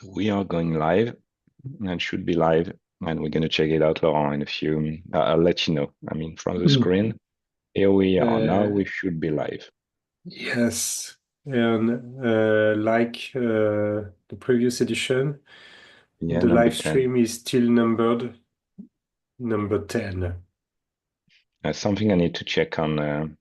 We are going live and should be live, and we're going to check it out, Laurent, in a few. I'll let you know. I mean, from the screen, here we are. Now we should be live. Yes, and like the previous edition, Yeah, the number live 10. stream is still numbered number 10. Something I need to check on.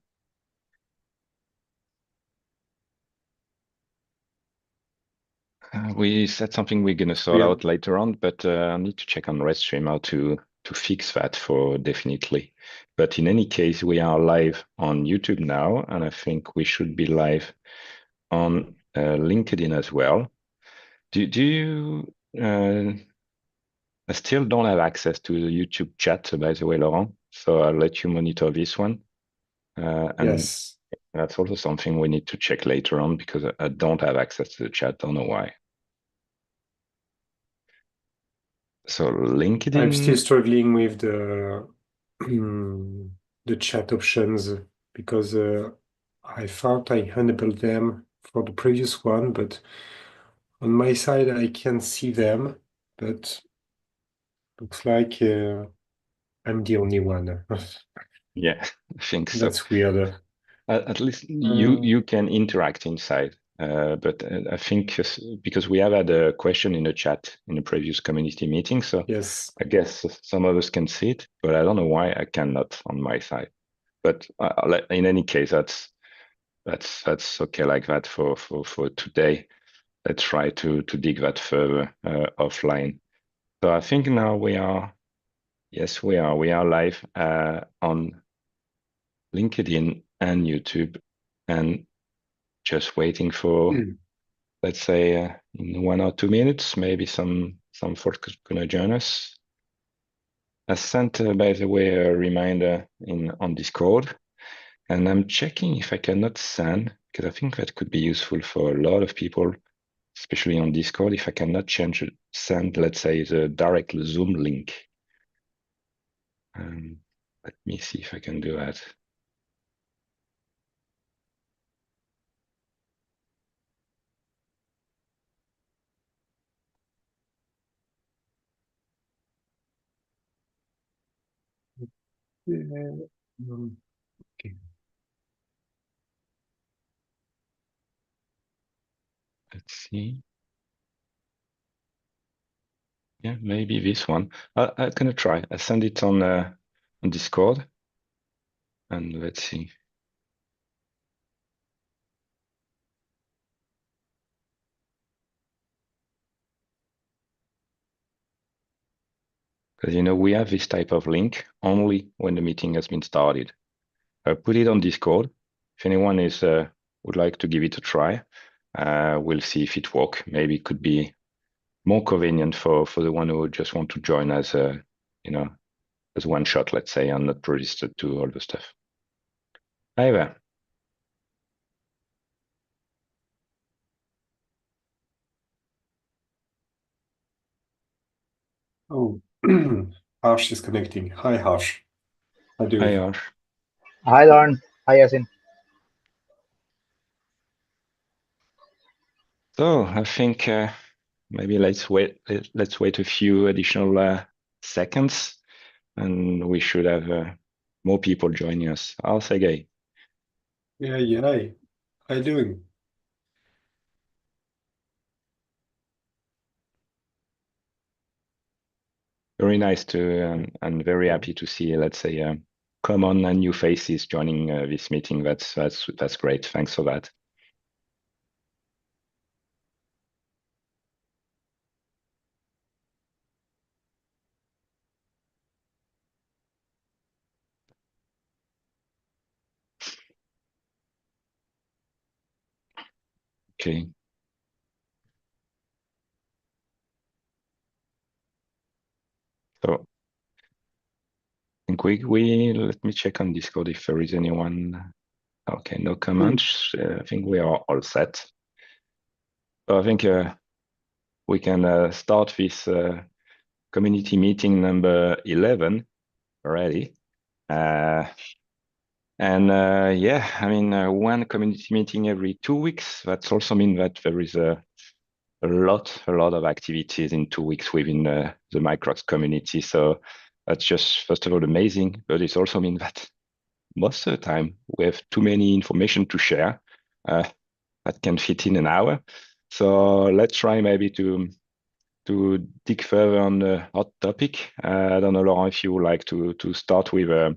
We said something we're going to sort Weird. out later on, but I need to check on Redstream how to fix that for definitely. But in any case, we are live on YouTube now, and I think we should be live on LinkedIn as well. Do you? I still don't have access to the YouTube chat, by the way, Laurent. So I'll let you monitor this one. And Yes, that's also something we need to check later on because I don't have access to the chat. Don't know why. So I'm still LinkedIn, struggling with the the chat options because I thought I enabled them for the previous one, but on my side I can see them, but looks like I'm the only one. yeah, I think so. That's weird. At least you Uh, you can interact inside. But I think because we have had a question in the chat in the previous community meeting, so yes. I guess some of us can see it, but I don't know why I cannot on my side. But in any case, that's okay like that for today. Let's try to dig that further offline. So I think now yes, we are live on LinkedIn and YouTube, and just waiting for, let's say, in 1 or 2 minutes, maybe some folks gonna join us. I sent, by the way, a reminder in on Discord, and I'm checking if I cannot send because I think that could be useful for a lot of people, especially on Discord. If I cannot send, let's say, the direct Zoom link. Um, Let me see if I can do that. Okay. Let's see. Yeah, maybe this one. I'm gonna try. I send it on Discord, and let's see. Because we have this type of link only when the meeting has been started. I put it on Discord. If anyone would like to give it a try, we'll see if it works. Maybe it could be more convenient for the one who just want to join as you know as one shot, let's say, and not registered to all the stuff. Hi there. Oh, Harsh is connecting. Hi, Harsh. How do Hi, you? Ash. Hi, Lauren. Hi, Yasin. So I think maybe let's wait a few additional seconds, and we should have more people joining us. I'll say gay. Yeah, yeah. Hi. How you doing? Very nice to and very Oh, happy to see, let's say, common and new faces joining this meeting. That's great. Thanks for that. Okay. So I think we let me check on Discord if there is anyone. Okay, no comments. I think we are all set. So I think we can start this community meeting number 11 already. And yeah, I mean, one community meeting every 2 weeks. That's also mean that there is lot of activities in 2 weeks within the Microcks community. So that's just, first of all, amazing, but it also means that most of the time we have too many information to share that can fit in an hour. So let's try maybe to dig further on the hot topic. I don't know, Laurent, if you would like to start with a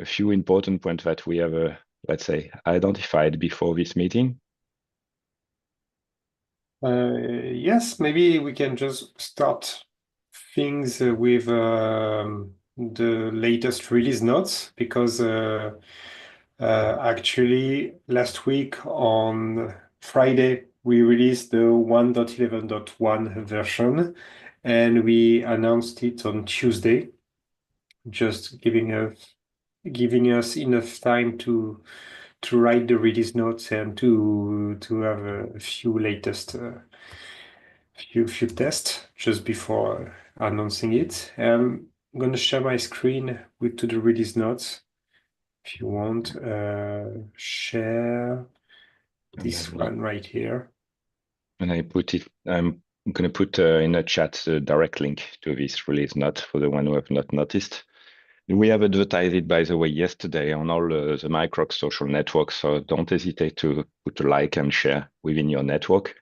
few important points that we have, let's say, identified before this meeting. Yes, maybe we can just start things with the latest release notes, because actually last week on Friday we released the 1.11.1 version, and we announced it on Tuesday, just giving us enough time to write the release notes and to have a few latest few tests just before announcing it. I'm going to share my screen to the release notes. If you want, share this one right here. And I'm going to put in the chat the direct link to this release note for the one who have not noticed. We have advertised it, by the way, yesterday on all the Microcks social networks, so don't hesitate to put a like and share within your network,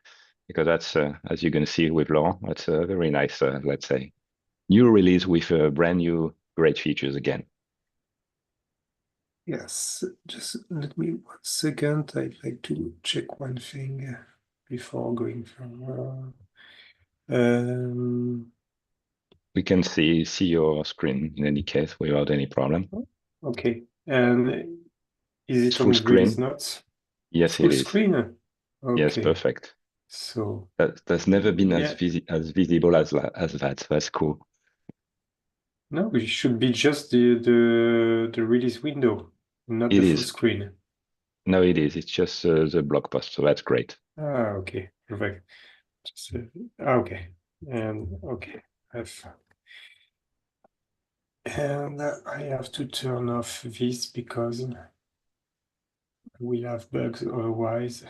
because that's, as you're going to see with Laurent, that's a very nice, let's say, new release with brand new great features again. Yes, just let me 1 second. I'd like to check one thing before going further. We can see your screen in any case without any problem. Okay, and is it It's on full the release screen. notes? Yes, Full it is. screen? Okay. Yes, perfect. So That's never been yeah. as visible as that. That's cool. No, it should be just the release window, not It the full is. screen. No, it is. It's just the blog post, so that's great. Okay, perfect. Just, okay, and okay, and I have to turn off this because we'll have bugs otherwise.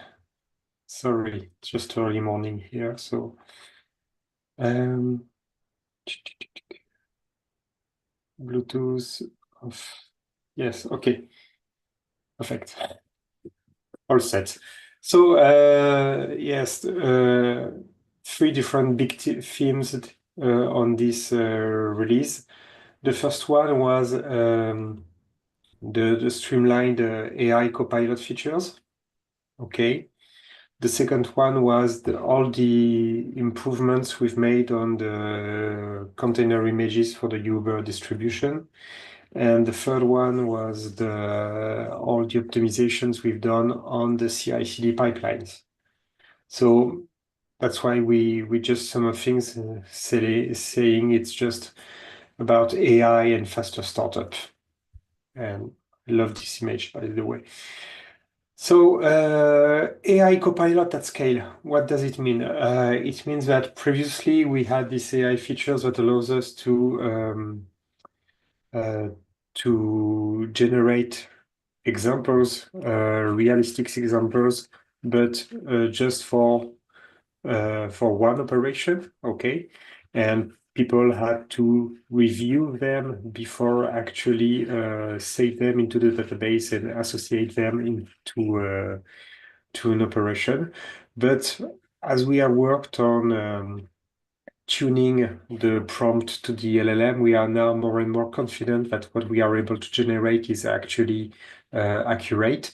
Sorry, just early morning here, so Bluetooth off. Yes, okay, perfect. All set. So yes, 3 different big themes on this release. The first one was the streamlined AI copilot features. Okay. The second one was all the improvements we've made on the container images for the Uber distribution. And the third one was all the optimizations we've done on the CI/CD pipelines. So that's why we just some of things saying it's just about AI and faster startup. And I love this image, by the way. So AI copilot at scale, what does it mean? It means that previously we had these AI features that allows us to generate examples, realistic examples, but just for one operation, okay? And people had to review them before actually save them into the database and associate them into to an operation. But as we have worked on tuning the prompt to the LLM, we are now more and more confident that what we are able to generate is actually accurate.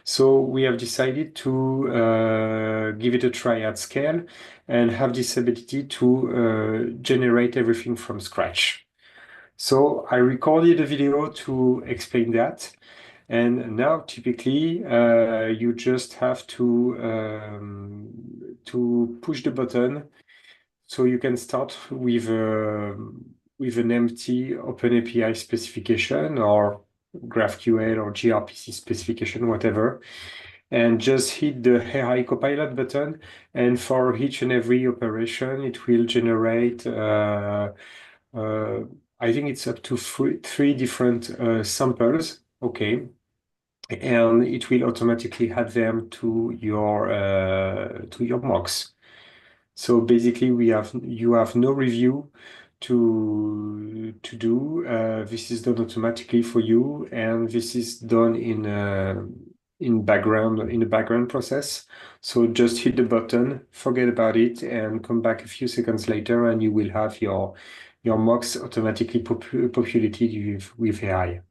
So we have decided to give it a try at scale and have this ability to generate everything from scratch. So I recorded a video to explain that. And now typically you just have to push the button. So you can start with an empty OpenAPI specification or GraphQL or gRPC specification, whatever, and just hit the AI Copilot button. And for each and every operation, it will generate, I think it's up to three different samples. Okay. and it will automatically add them to your mocks. So basically, you have no review to do. This is done automatically for you, and this is done in a background process. So just hit the button, forget about it, and come back a few seconds later, and you will have your mocks automatically populated with AI.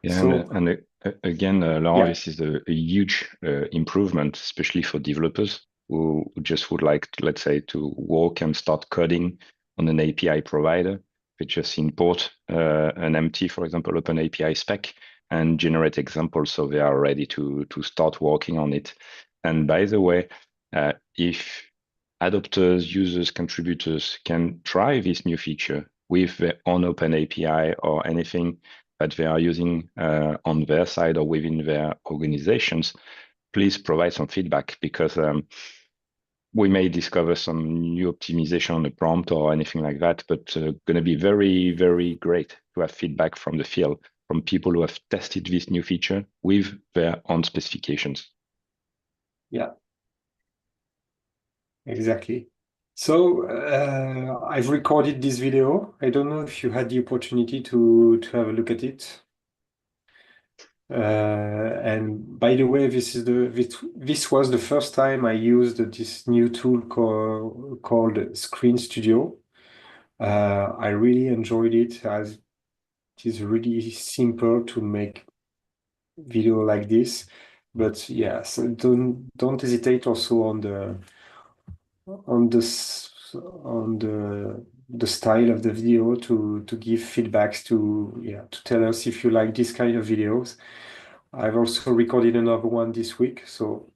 Yeah, So again, Laurent, yeah, this is a huge improvement, especially for developers who just would like, let's say, to work and start coding on an API provider. They just import an empty, for example, Open API spec and generate examples so they are ready to start working on it. And by the way, if adopters, users, contributors can try this new feature with their own Open API or anything that they are using on their side or within their organizations, please provide some feedback, because we may discover some new optimization on the prompt or anything like that, but going to be very, very great to have feedback from the field, from people who have tested this new feature with their own specifications. yeah, exactly. So I've recorded this video. I don't know if you had the opportunity to have a look at it. And by the way, this was the first time I used this new tool called Screen Studio. I really enjoyed it, as it is really simple to make video like this. But yes, don't hesitate also on the style of the video to give feedbacks, to tell us if you like this kind of videos. I've also recorded another one this week, so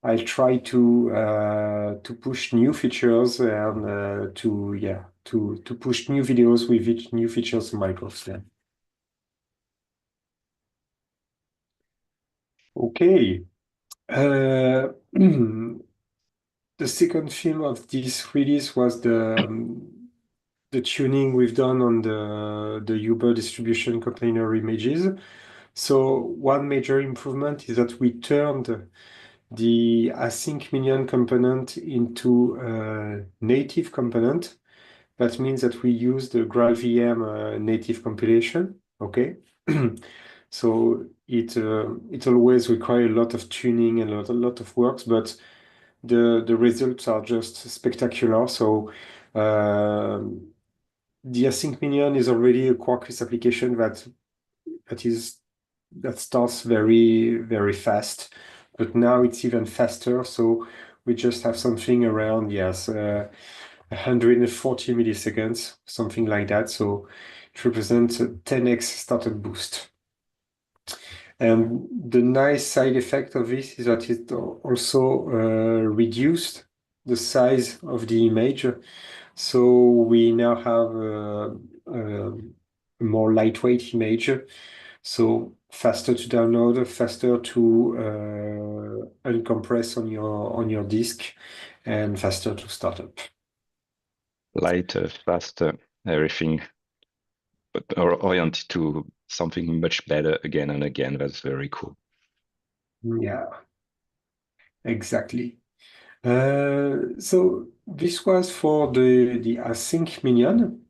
I'll try to push new features and to push new videos with each new features in Microcks then. Okay. The second film of this release was the tuning we've done on the Uber distribution container images. So one major improvement is that we turned the async minion component into a native component. That means that we use the GraalVM native compilation. Okay. So it always requires a lot of tuning and a lot of works, but the results are just spectacular. So the async minion is already a Quarkus application that starts very, very fast, but now it's even faster. So we just have something around, 140 milliseconds, something like that. So it represents a 10x startup boost. And the nice side effect of this is that it also reduced the size of the image. So we now have a more lightweight image. So faster to download, faster to uncompress on your disk, and faster to start up. Lighter, faster, everything, but oriented to something much better again and again. That's very cool. Yeah, exactly. So this was for the async minion.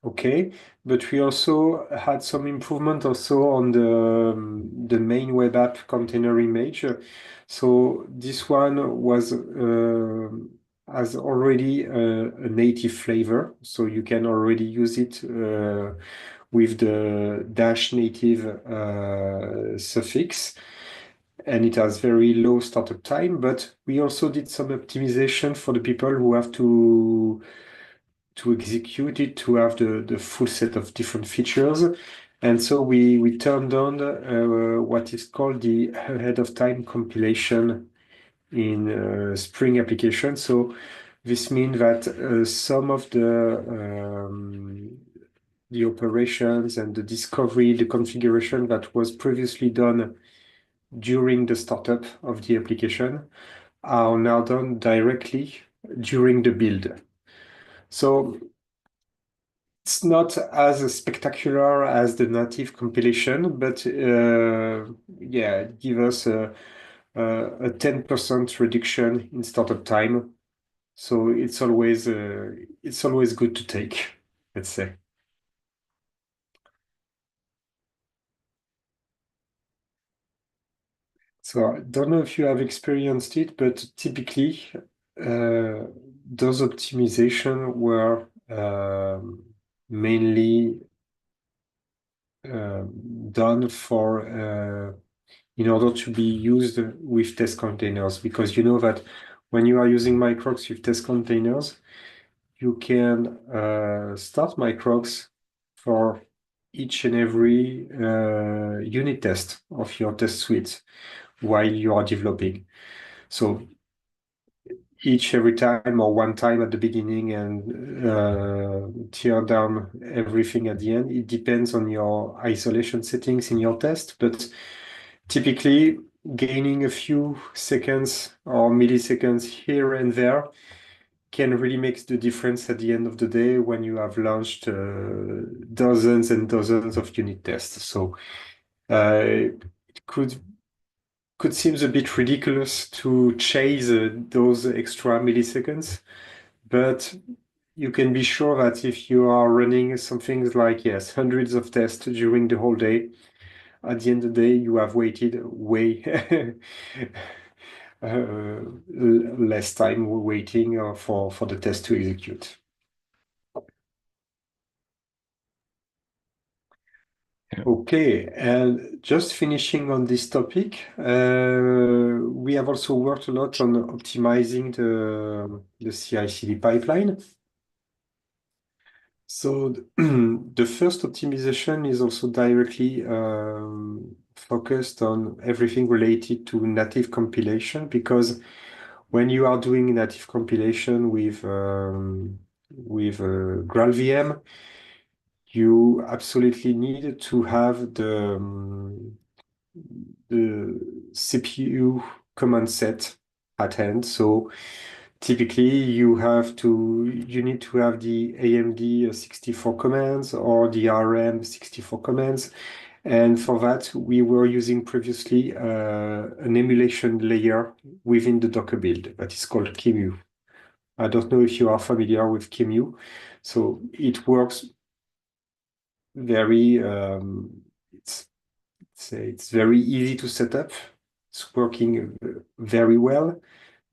Okay, but we also had some improvement also on the main web app container image. So this one has already a native flavor, so you can already use it with the dash native suffix, and it has very low startup time. But we also did some optimization for the people who have to execute it to have the full set of different features. And so we turned on what is called the ahead of time compilation in Spring application. So this means that some of the operations and the discovery, the configuration that was previously done during the startup of the application are now done directly during the build. So It's not as spectacular as the native compilation, but yeah, it give us a 10% reduction in startup time. So it's always good to take, let's say. So I don't know if you have experienced it, but typically those optimization were mainly done for in order to be used with test containers, because you know that when you are using Microcks with test containers, you can start Microcks for each and every unit test of your test suite while you are developing. So every time or one time at the beginning and tear down everything at the end. It depends on your isolation settings in your test, but typically gaining a few seconds or milliseconds here and there can really make the difference at the end of the day when you have launched dozens and dozens of unit tests. So it could seem a bit ridiculous to chase those extra milliseconds, but you can be sure that if you are running something like, yes, hundreds of tests during the whole day, at the end of the day, you have waited way less time waiting for the test to execute. Yeah. Okay, and just finishing on this topic, we have also worked a lot on optimizing the CI/CD pipeline. So the first optimization is also directly focused on everything related to native compilation, because when you are doing native compilation with GraalVM, you absolutely need to have the CPU command set at hand. So typically you need to have the AMD 64 commands or the RM 64 commands. And for that, we were using previously an emulation layer within the Docker build that is called QEMU. I don't know if you are familiar with QEMU. So it works very, it's very easy to set up. It's working very well,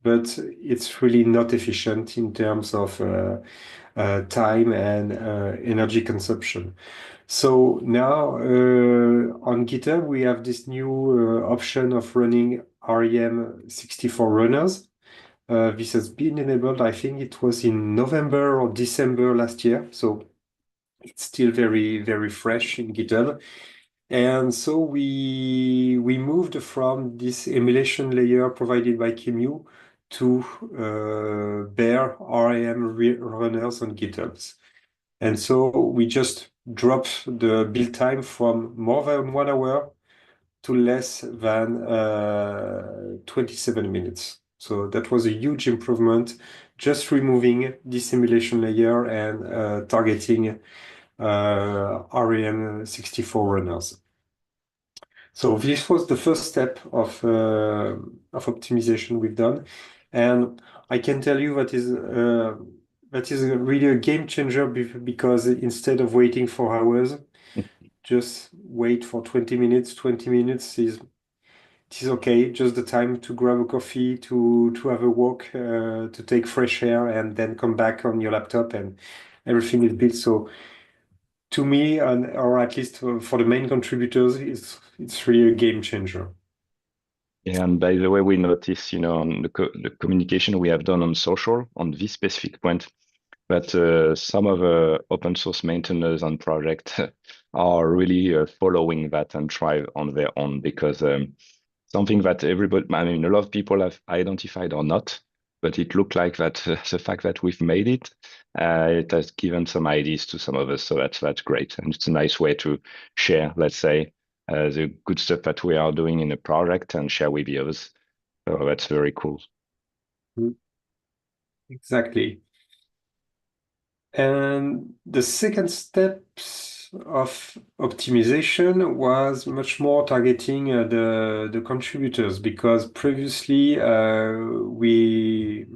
but it's really not efficient in terms of time and energy consumption. So now on GitHub, we have this new option of running REM 64 runners. This has been enabled, I think it was in November or December last year. So it's still very, very fresh in GitHub. And so we moved from this emulation layer provided by QEMU to bare RAM runners on GitHub. And so we just dropped the build time from more than 1 hour to less than 27 minutes. So that was a huge improvement, just removing this emulation layer and targeting RAM 64 runners. So this was the first step of optimization we've done, and I can tell you that is really a game changer because instead of waiting for hours, just wait for 20 minutes. 20 minutes is okay, just the time to grab a coffee, to have a walk, to take fresh air, and then come back on your laptop, and everything is built. So to me, or at least for the main contributors, it's really a game changer. Yeah, and by the way, we notice, on the communication we have done on social on this specific point, that some of the open source maintainers and projects are really following that and try on their own, because something that everybody, I mean, a lot of people have identified or not, but it looked like that the fact that we've made it has given some ideas to some of us. So that's great. And it's a nice way to share, let's say, the good stuff that we are doing in the project and share with the others. So that's very cool. Exactly. And the second steps of optimization was much more targeting the contributors, because previously we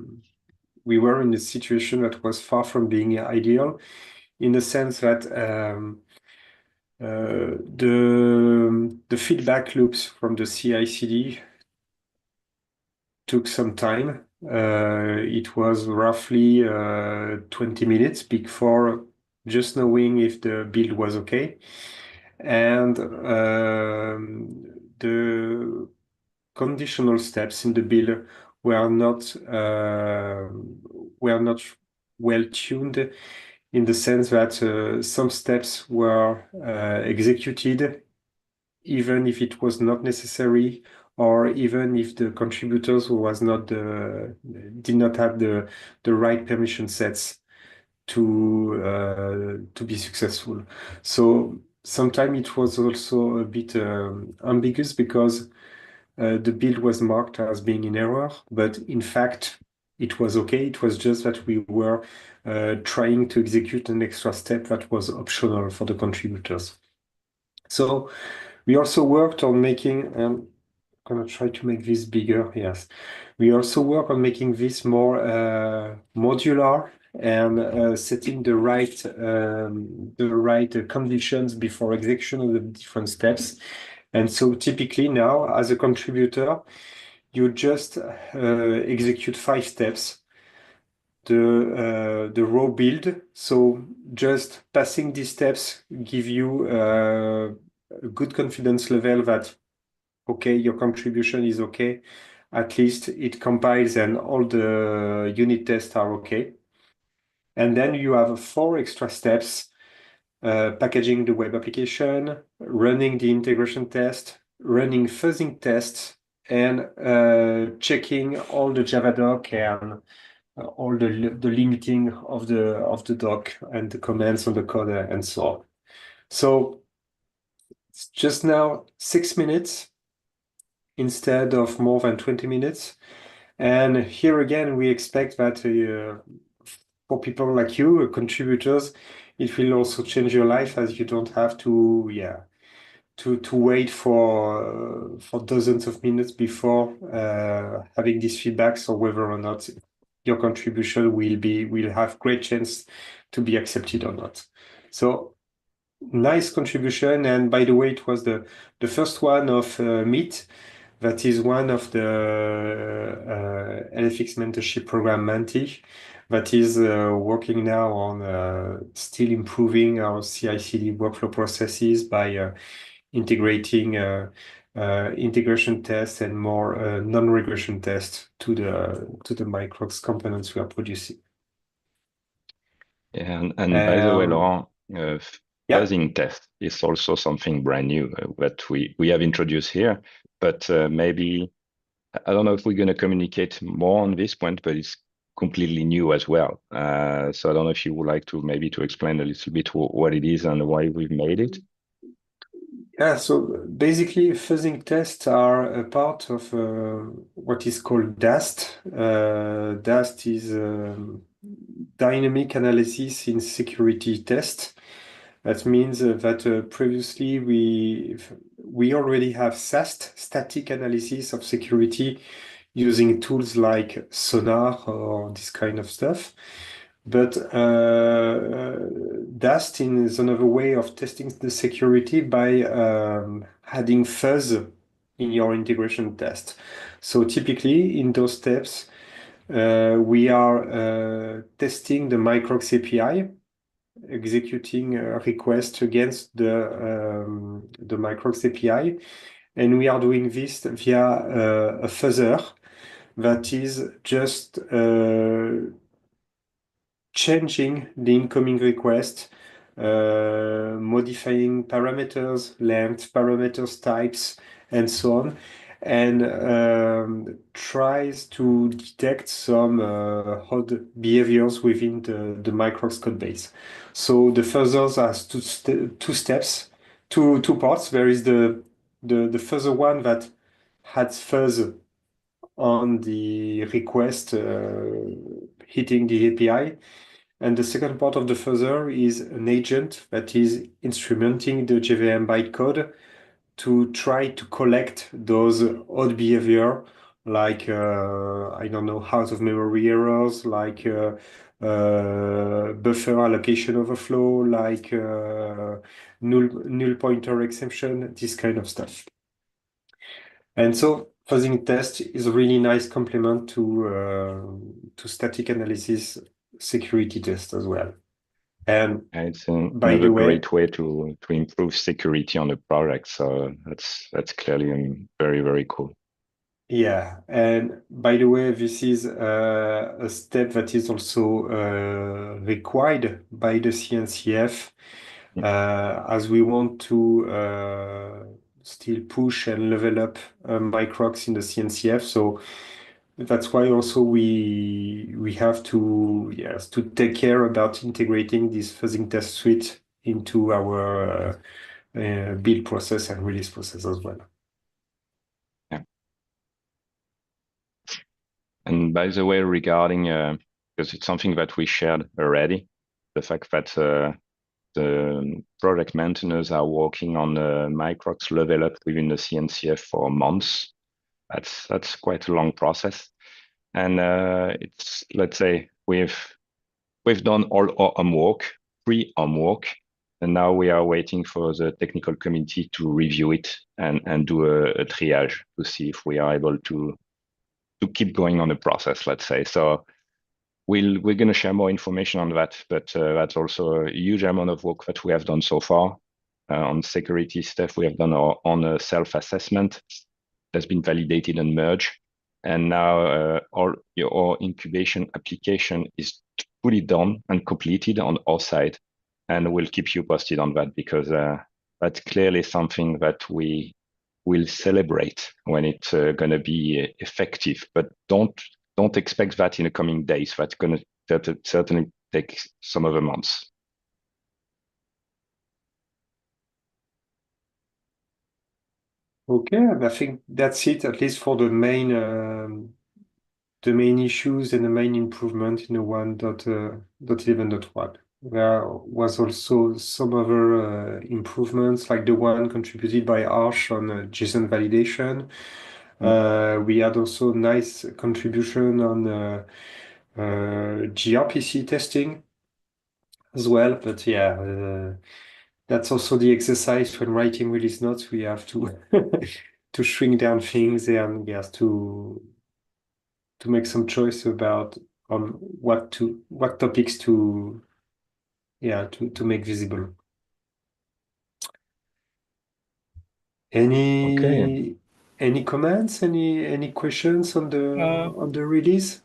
were in a situation that was far from being ideal, in the sense that the feedback loops from the CI/CD took some time. It was roughly 20 minutes before just knowing if the build was okay. And the conditional steps in the build were not well tuned, in the sense that some steps were executed even if it was not necessary, or even if the contributors did not have the right permission sets to be successful. So sometimes it was also a bit ambiguous, because the build was marked as being in error, but in fact it was okay. It was just that we were trying to execute an extra step that was optional for the contributors. So we also worked on making, I'm gonna try to make this bigger, yes. We also work on making this more modular, and setting the right conditions before execution of the different steps. And so typically now, as a contributor, you just execute 5 steps, the raw build. So just passing these steps give you a good confidence level that, okay, your contribution is okay. At least it compiles and all the unit tests are okay. And then you have 4 extra steps: packaging the web application, running the integration test, running fuzzing tests, and checking all the Java doc and all the limiting of the doc and the commands on the code and so on. So it's just now 6 minutes instead of more than 20 minutes. And here again, we expect that for people like you, contributors, it will also change your life, as you don't have to, to wait for dozens of minutes before having these feedbacks, or whether or not your contribution will have great chance to be accepted or not. So nice contribution. And by the way, it was the first one of Meet. That is one of the LFX mentorship program, Manti, that is working now on still improving our CI/CD workflow processes by integrating integration tests and more non-regression tests to the Microcks components we are producing. And by the way, Laurent, Yeah. fuzzing test is also something brand new that we have introduced here, but maybe I don't know if we're going to communicate more on this point, but it's completely new as well. So I don't know if you would like to maybe to explain a little bit what it is and why we've made it. Yeah, so basically, fuzzing tests are a part of what is called DAST. DAST is dynamic analysis in security test. That means that previously we already have SAST, static analysis of security, using tools like Sonar or this kind of stuff. But Dust is another way of testing the security by adding fuzz in your integration test. So typically in those steps, we are testing the Microcks API, executing a request against the Microcks API, and we are doing this via a fuzzer that is just changing the incoming request, modifying parameters, length, parameters, types, and so on, and tries to detect some odd behaviors within the Microcks code base. So the fuzzers has two steps, two parts. There is the fuzzer one that has fuzz on the request hitting the API. And the second part of the fuzzer is an agent that is instrumenting the JVM bytecode to try to collect those odd behavior, like I don't know, out of memory errors, like buffer allocation overflow, like null pointer exception, this kind of stuff. And so fuzzing test is a really nice complement to static analysis security test as well. And It's by another the way, great way to improve security on the product. So that's clearly very, very cool. yeah, and by the way, this is a step that is also required by the CNCF as we want to still push and level up Microcks in the CNCF. So that's why also we have to to take care about integrating this fuzzing test suite into our build process and release process as well. Yeah. And by the way, regarding because it's something that we shared already, the fact that the product maintainers are working on the Microcks level up within the CNCF for months. That's quite a long process. And it's, let's say, we've done all our homework, pre-homework, and now we are waiting for the technical committee to review it and do a triage to see if we are able to keep going on the process, let's say. So we're going to share more information on that, but that's also a huge amount of work that we have done so far. On security stuff, we have done our own self-assessment that's been validated and merged. And now our incubation application is fully done and completed on our side. And we'll keep you posted on that because that's clearly something that we will celebrate when it's going to be effective. But don't expect that in the coming days. That's going to certainly take some other months. Okay, and I think that's it, at least for the main issues and the main improvement in the 1.11.1. There was also some other improvements, like the one contributed by Arch on JSON validation. We had also nice contribution on gRPC testing as well, but yeah, that's also the exercise when writing release notes. We have to to shrink down things and yes, to make some choice about what topics to make visible. Okay. Any comments? Any questions on Uh, the release?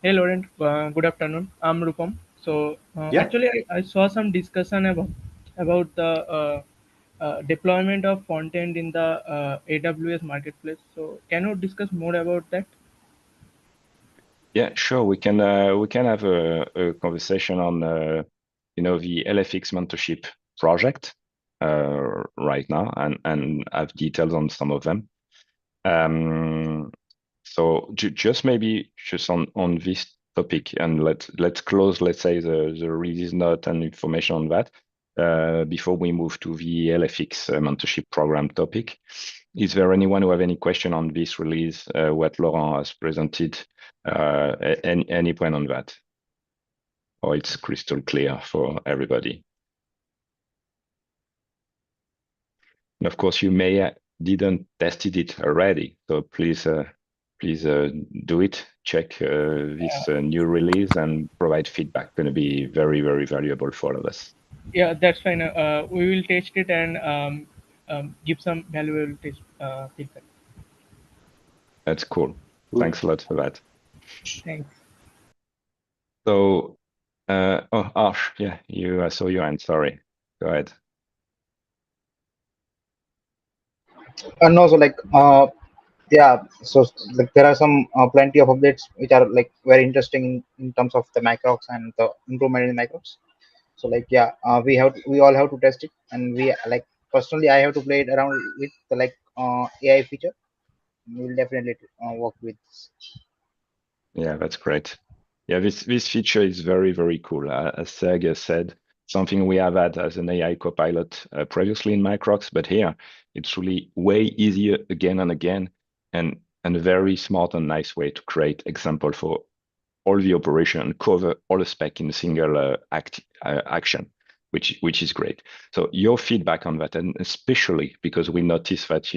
Hey Laurent, good afternoon. I'm Rupam. So Yeah. actually, I saw some discussion about the deployment of content in the AWS marketplace. So can you discuss more about that? Yeah, sure. We can have a conversation on the LFX mentorship project right now and have details on some of them. So just maybe just on this topic, and let's close, let's say, the release note and information on that before we move to the LFX mentorship program topic. Is there anyone who have any question on this release, what Laurent has presented, any point on that? Or it's crystal clear for everybody? And of course, you may didn't tested it already, so please do it. Check this new release and provide feedback. Going to be very, very valuable for all of us. Yeah, that's fine. We will test it and give some valuable feedback. That's cool. Cool. Thanks a lot for that. Thanks. So, Ash, yeah, I saw your hand. Sorry. Go ahead. No, so like yeah, so like there are some plenty of updates which are like very interesting in terms of the Microcks and the improvement in Microcks. So like yeah, we all have to test it, and we like personally I have to play it around with the like AI feature. We will definitely work with this. Yeah, that's great. Yeah, this feature is very, very cool. As Sergey said, something we have had as an AI copilot previously in Microcks, but here it's really way easier again and again, and a very smart and nice way to create example for all the operation and cover all the spec in a single action, which is great. So your feedback on that, and especially because we notice that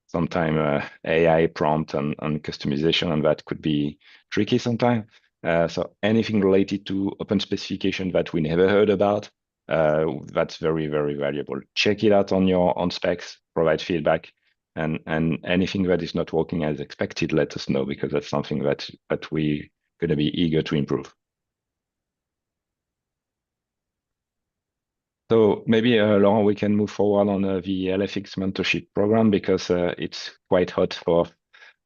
sometime AI prompt and customization and that could be tricky sometimes. So anything related to open specification that we never heard about, that's very, very valuable. Check it out on your on specs, provide feedback, and anything that is not working as expected, let us know because that's something that we going to be eager to improve. So maybe, Laurent, we can move forward on the LFX mentorship program because it's quite hot for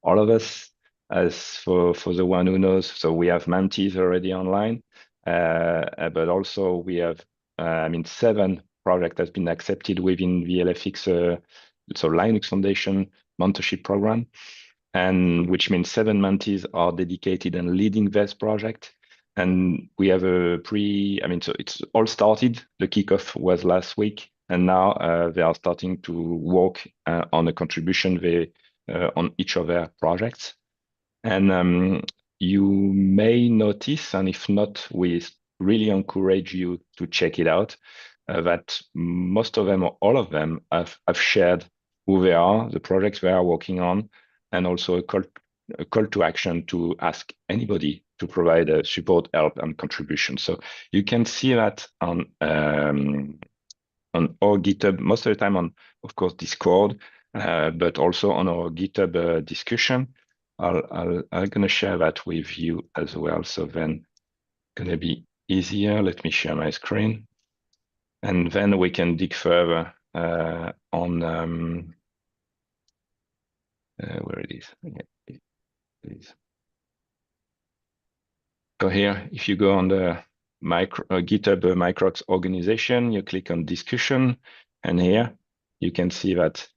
all of us. As for the one who knows, so we have mentees already online, but also we have, 7 projects has been accepted within the LFX, so Linux Foundation mentorship program, and which means 7 mentees are dedicated and leading this project. And we have so it's all started. The kickoff was last week, and now they are starting to work on a contribution on each of their projects. And you may notice, and if not, we really encourage you to check it out, that most of them or all of them have shared who they are, the projects they are working on, and also a call to action to ask anybody to provide support, help, and contribution. So you can see that on our GitHub, most of the time on, of course, Discord, but also on our GitHub discussion. I'm gonna share that with you as well. So then gonna be easier. Let me share my screen, and then we can dig further on where it is. Yeah, it is. So here, if you go on the GitHub Microcks organization, you click on discussion, and here you can see that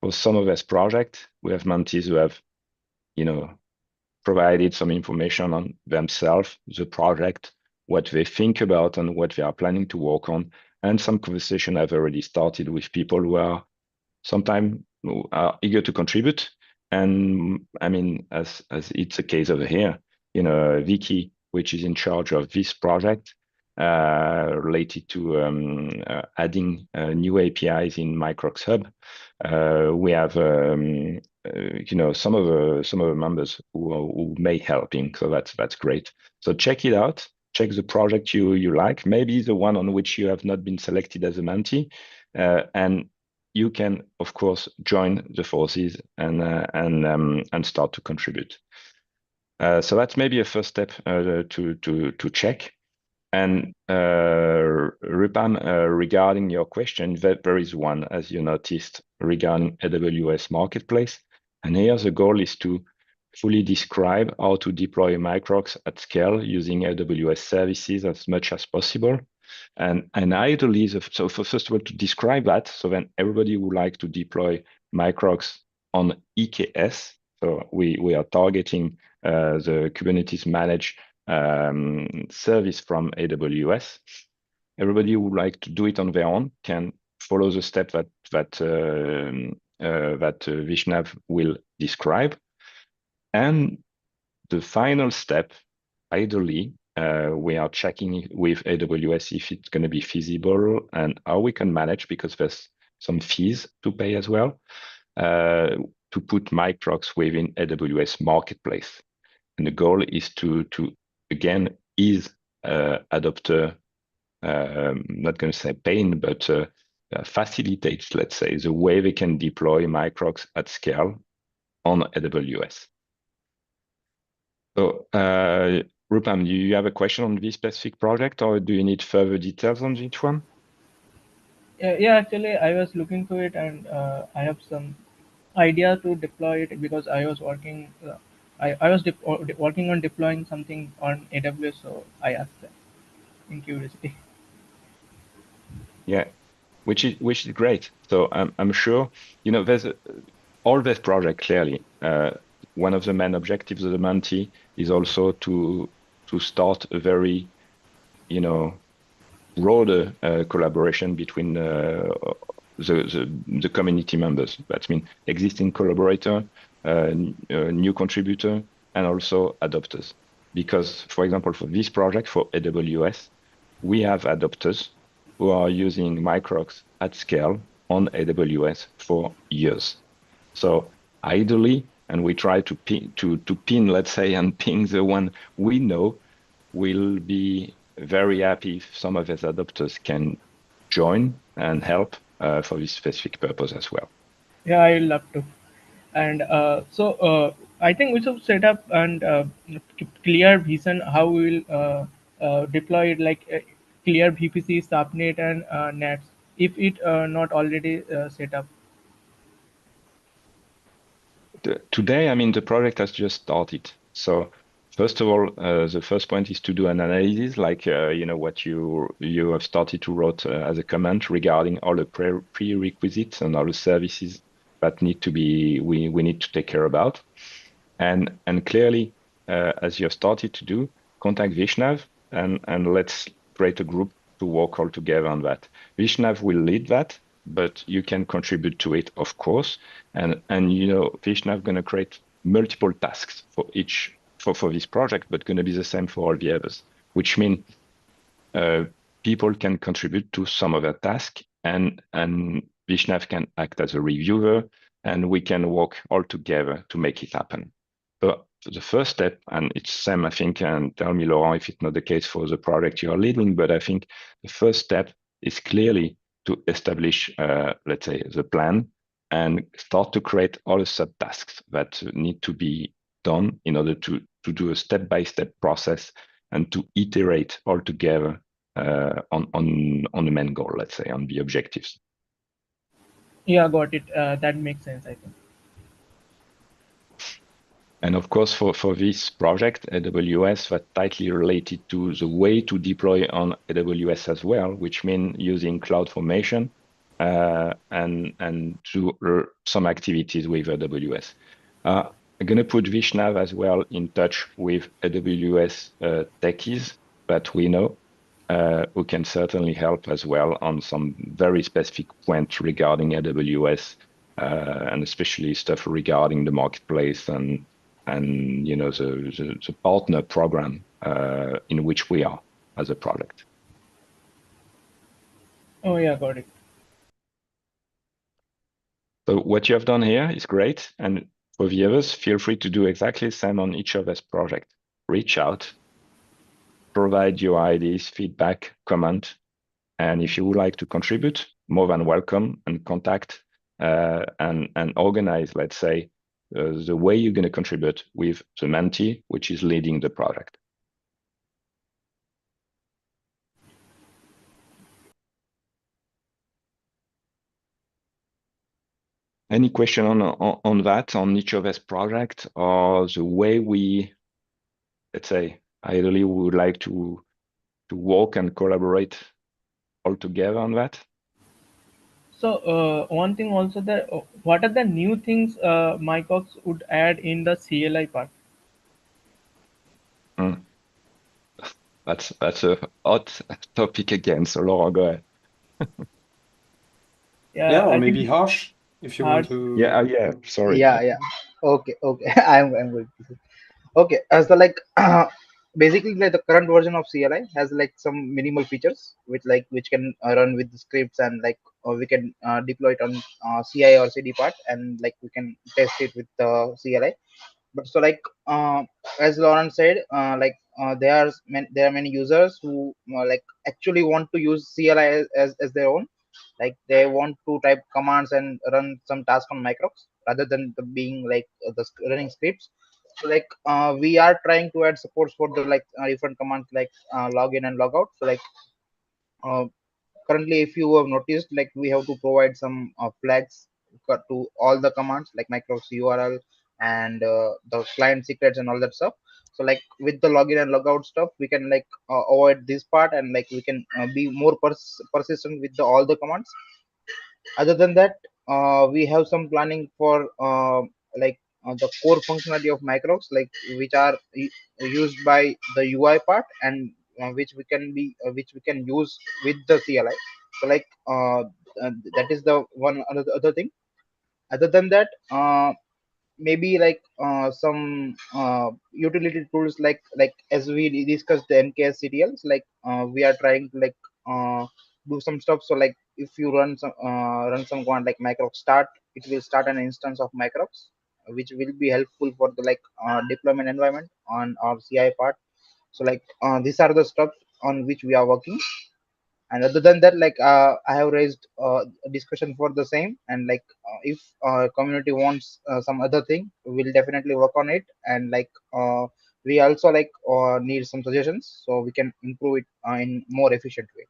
for some of this project, we have mentees who have, provided some information on themselves, the project, what they think about, and what they are planning to work on. And some conversation have already started with people who are sometimes are eager to contribute. And as it's a case over here, Vicky, which is in charge of this project, related to adding new APIs in Microcks Hub. We have some of the members who may helping, so that's great. So check it out. Check the project you like, maybe the one on which you have not been selected as a mentee, and you can, of course, join the forces and start to contribute. So that's maybe a first step to check. And Rupam, regarding your question, there is one, as you noticed, regarding AWS Marketplace. And here the goal is to fully describe how to deploy Microcks at scale using AWS services as much as possible. And ideally, so first of all, to describe that, so then everybody would like to deploy Microcks on EKS. So we are targeting the Kubernetes managed service from AWS. Everybody who would like to do it on their own can follow the step that Vishnav will describe. And the final step, ideally, we are checking with AWS if it's going to be feasible and how we can manage, because there's some fees to pay as well, to put Microcks within AWS Marketplace. And the goal is to again, ease adopter, not going to say pain, but facilitates, let's say, the way they can deploy Microcks at scale on AWS. So, Rupam, do you have a question on this specific project, or do you need further details on each one? Yeah, actually, I was looking to it, and I have some idea to deploy it because I was working. I was working on deploying something on AWS, so I asked them in curiosity. Yeah, which is great. So I'm sure there's all this project clearly. One of the main objectives of the mentee is also to to start a very, broader collaboration between the community members. That means existing collaborator, new contributor, and also adopters. Because, for example, for this project for AWS, we have adopters who are using Microcks at scale on AWS for years. So ideally, and we try to pin, let's say, and ping the one we know, will be very happy if some of his adopters can join and help for this specific purpose as well. Yeah, I love to. And I think we should set up and clear vision how we will deploy it, like clear VPC, subnet, and nets, if it not already set up. Today, I mean, the project has just started. So first of all, the first point is to do an analysis, like what you have started to write as a comment regarding all the prerequisites and all the services that need to be we need to take care about. And clearly, as you have started to do, contact Vishnav and let's create a group to work all together on that. Vishnav will lead that, but you can contribute to it, of course. And Vishnav going to create multiple tasks for each for this project, but going to be the same for all the others, which means people can contribute to some of the task, and Vishnav can act as a reviewer, and we can work all together to make it happen. So the first step, and it's same, I think, and tell me, Laurent, if it's not the case for the project you are leading, but I think the first step is clearly to establish, let's say, the plan and start to create all the subtasks that need to be done in order to do a step-by-step process and to iterate all together on the main goal, let's say, on the objectives. Yeah, got it. That makes sense, I think. And of course, for this project, AWS, that's tightly related to the way to deploy on AWS as well, which means using CloudFormation and to some activities with AWS. I'm going to put Vishnav as well in touch with AWS techies that we know, who can certainly help as well on some very specific points regarding AWS, and especially stuff regarding the marketplace and the partner program in which we are as a product. Oh yeah, got it. So what you have done here is great, and for the others, feel free to do exactly the same on each other's project. Reach out, provide your ideas, feedback, comment, and if you would like to contribute, more than welcome, and contact and organize, let's say, the way you're going to contribute with the mentee, which is leading the project. Any question on that, on each of us project, or the way we, let's say, ideally we would like to work and collaborate all together on that? So one thing also, that what are the new things Microcks would add in the CLI part? Mm. That's a hot topic again. So Laura, go ahead. Yeah, or I maybe think Harsh, if you want Harsh. to. Yeah. Sorry. Yeah. Okay. I'm going to. Okay, as the like basically like the current version of CLI has like some minimal features which can run with the scripts, and like we can deploy it on CI or CD part, and like we can test it with the CLI. But so like as Lauren said, there are many users who like actually want to use CLI as their own. Like they want to type commands and run some task on Microcks rather than the being like running scripts. So like we are trying to add supports for the like different commands like login and logout. So like uh, currently, if you have noticed, like we have to provide some flags to all the commands like Microcks URL and the client secrets and all that stuff. So like with the login and logout stuff, we can like avoid this part, and like we can be more persistent with all the commands. Other than that, we have some planning for like the core functionality of Microcks, like which are used by the UI part, and which we can use with the CLI. So like that is the one other thing. Other than that, maybe like some utility tools, like as we discussed the MKS CTLs, like we are trying to like do some stuff. So like if you run some command like Microx start, it will start an instance of Microx, which will be helpful for the like deployment environment on our CI part. So like these are the stuff on which we are working. And other than that, like I have raised a discussion for the same, and like if community wants some other thing, we'll definitely work on it. And like we also like need some suggestions so we can improve it in more efficient way.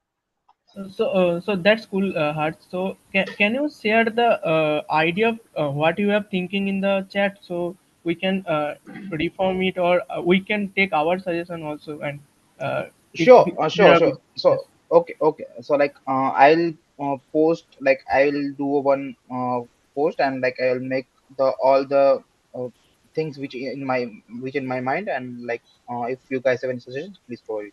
So that's cool, Hart. So can you share the idea of what you are thinking in the chat, so we can reform it, or we can take our suggestion also, and if Sure, there sure, are sure. good. So Yes. okay. So like I'll post, like I'll do one post, and like I'll make the all the uh, things which in my mind. And like if you guys have any suggestions, please provide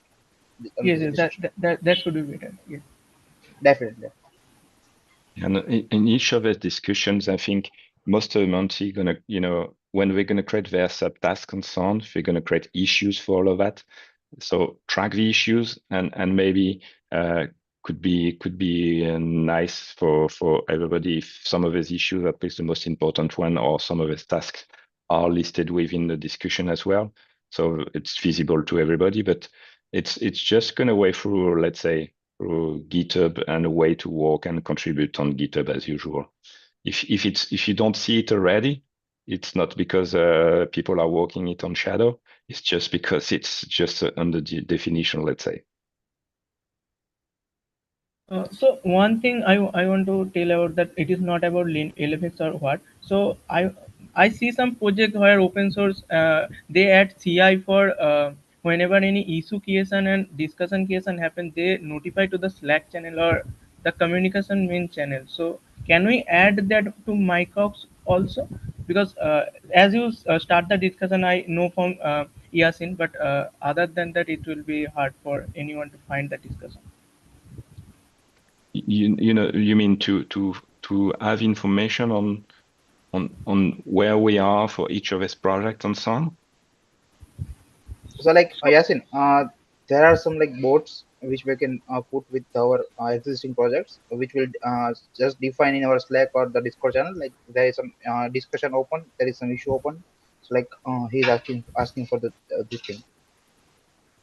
it under Yes, this yes, that discussion. that that, that should be better. Yes. Definitely. And in each of the discussions, I think most of them are gonna, when we're gonna create their subtasks and so on, we're gonna create issues for all of that. So track the issues, and maybe uh, could be nice for everybody if some of these issues, at least the most important one, or some of these tasks are listed within the discussion as well. So it's visible to everybody, but it's just gonna way through, let's say, through GitHub, and a way to work and contribute on GitHub as usual. If you don't see it already, it's not because people are working it on Shadow. It's just because it's just under the definition, let's say. So one thing I want to tell about that, it is not about LFX or what. So I see some project where open source they add CI for whenever any issue creation and discussion creation happen, they notify to the Slack channel or the communication main channel. So can we add that to Microcks also? Because as you start the discussion, I know from Yasin, but other than that, it will be hard for anyone to find the discussion. You mean to have information on where we are for each of these projects and so on? So like Yasin, there are some like boards which we can put with our existing projects, which will just define in our Slack or the Discord channel. Like there is some discussion open, there is some issue open. So like he's asking for the this thing.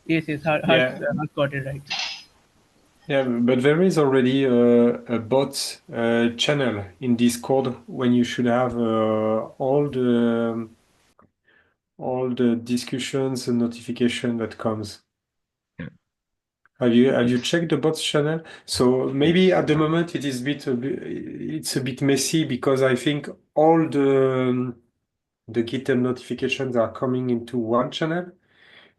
Yes, yes, Yeah, Hart got it right. yeah, but there is already a bot channel in Discord when you should have all the discussions and notification that comes. Yeah. Have you checked the bots channel? So Yeah. maybe at the moment it is it's a bit messy because I think all the GitHub notifications are coming into one channel.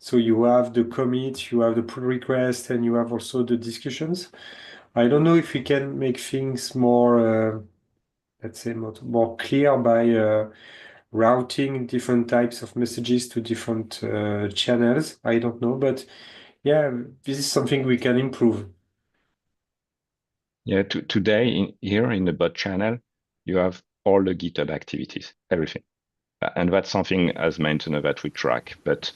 So you have the commit, you have the pull request, and you have also the discussions. I don't know if we can make things more, let's say, more clear by routing different types of messages to different channels. I don't know, but yeah, this is something we can improve. Yeah. Today here in the bot channel, you have all the GitHub activities, everything. And that's something as maintainer that we track. But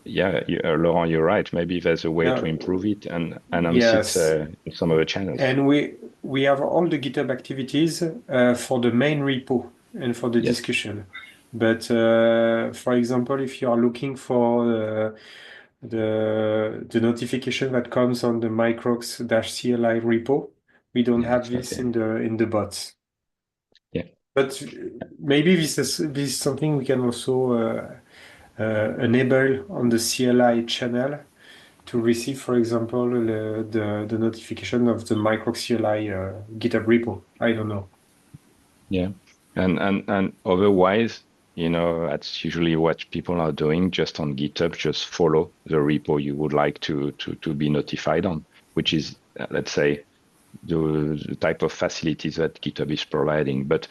yeah, Laurent, you're right. Maybe there's a way to Yeah, improve it and announce it yes. in some other channels. And we have all the GitHub activities for the main repo and for the Yes. discussion. But for example, if you are looking for the notification that comes on the Microcks-CLI repo, we don't Yeah, have it's not this there. in the bots. Yeah. But maybe this is something we can also enable on the CLI channel to receive, for example, the notification of the Microcks CLI GitHub repo. I don't know. Yeah. And otherwise, that's usually what people are doing just on GitHub. Just follow the repo you would like to be notified on, which is, let's say, the type of facilities that GitHub is providing. But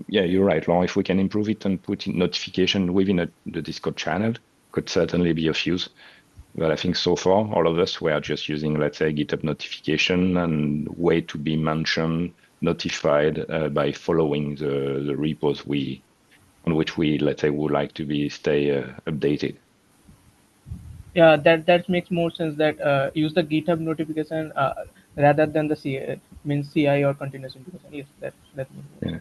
yeah, you're right, Laurent. If we can improve it and put in notification within the Discord channel, could certainly be of use. But I think so far, all of us were just using, let's say, GitHub notification and way to be mentioned, notified by following the repos on which we, let's say, would like to stay updated. Yeah, that makes more sense. That use the GitHub notification rather than the CI or continuous integration. Yes, that makes more Yeah.